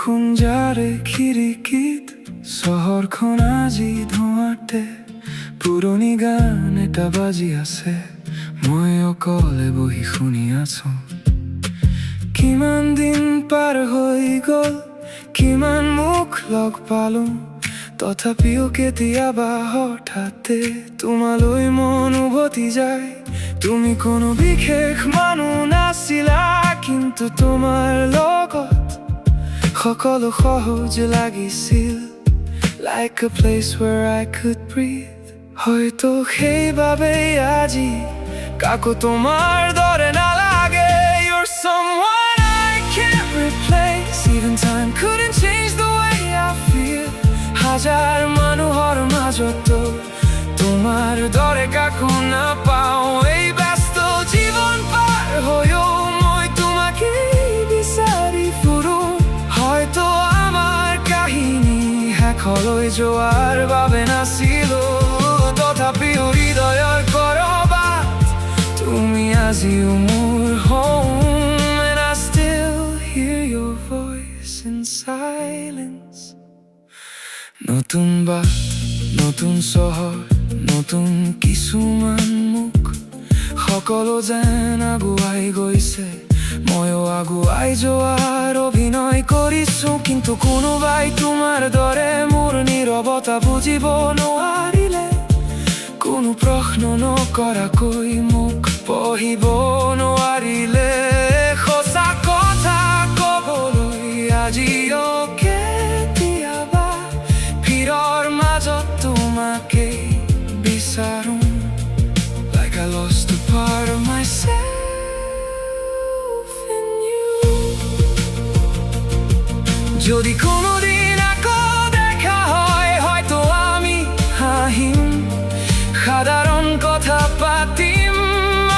বৰষুণ জাৰে খিৰিকীত চহৰখন আজি ধোঁৱাতে পুৰণি গান এটা বাজি আছে মই অকলে বহি শুনি আছো কিমান দিন পাৰ হৈ গ'ল কিমান মুখ লগ পালো তথাপিও কেতিয়াবা হঠাতে তোমালৈ মন উভতি যায় তুমি কোনো বিশেষ মানুহ নাছিলা কিন্তু তোমাৰ লগত সকলো সহজ লাগিছিল Like a place where I could breathe হয়তো সেইবাবেই আজি কাকো তোমাৰ দৰে নালাগে You're someone I can't replace Even time couldn't change the way I feel হাজাৰ মানুহৰ মাজতো তোমাৰ দৰে কাকো নাপাওঁ এই ব্যস্ত জীৱন পাৰ হৈও মই তোমাকে বিচাৰি ফুৰো হয়তো আমাৰ কাহিনী শেষলৈ যোৱাৰ বাবে নাছিলো তথাপিও হৃদয়ৰ কৰবাত তুমি আজিও মোৰ home And I still hear your voice in silence নতুন বাট নতুন চহৰ নতুন কিছুমান মুখ সকলো যেন আগুৱাই গৈছে ময়ো আগুৱাই যোৱাৰ অভিনয় কৰিছো কিন্তু কোনোবাই তোমাৰ দৰে মোৰ নীৰৱতা বুজিব নোৱাৰিলে কোনো প্ৰশ্ন নকৰাকৈ মোক পঢ়িব নোৱাৰিলে সঁচা কথা ক'বলৈ আজিও কেতিয়াবা ভিৰৰ মাজত তোমাকে বিচাৰো Like I lost a part of myself in you যদি কোনোদিন আকৌ দেখা হয় হয়তো আমি হাঁহিম সাধাৰণ কথা পাতিম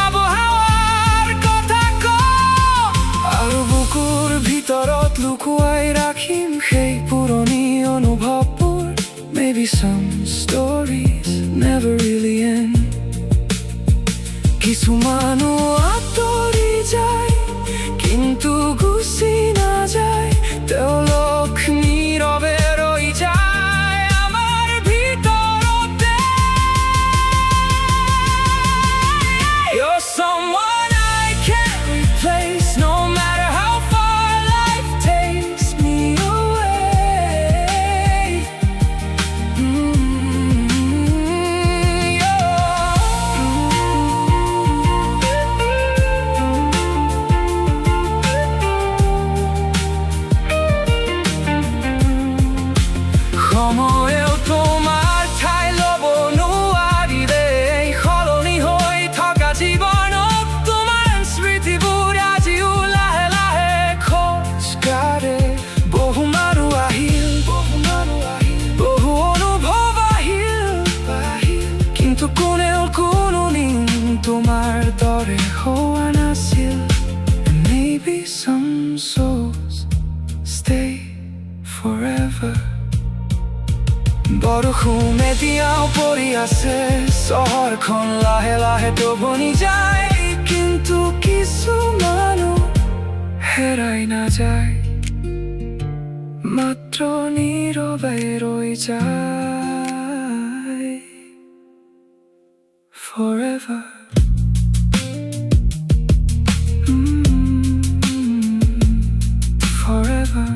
আবহাৱাৰ কথা কম আৰু বুকুৰ ভিতৰত লুকুৱাই ৰাখিম সেই পুৰণি অনুভৱবোৰ Maybe some stories never really end কিছুমান আঁতৰি যায় কিন্তু গুচি নাযায় তেওঁলোক নীৰৱে ৰৈ যায় আমাৰ ভিতৰতে You're someone I can't replace No matter how far life takes me away সময়েও তোমাৰ ঠাই ল'ব নোৱাৰিলে সলনি হৈ থকা জীৱনক তোমাৰ স্মৃতিবোৰ আজিও লাহে লাহে খোজ কাঢ়ে বহু মানুহ আহিল বহু অনুভৱ আহিল কিন্তু কোনেও কোনোদিন তোমাৰ দৰে হোৱা নাছিল And maybe some souls stay forever বৰষুণ এতিয়াও পৰি আছে চহৰখন লাহে লাহে ডুবনি যায় কিন্তু কিছু মানুহ হেৰাই নাযায় মাত্ৰ নীৰৱে ৰৈ যায় Forever Forever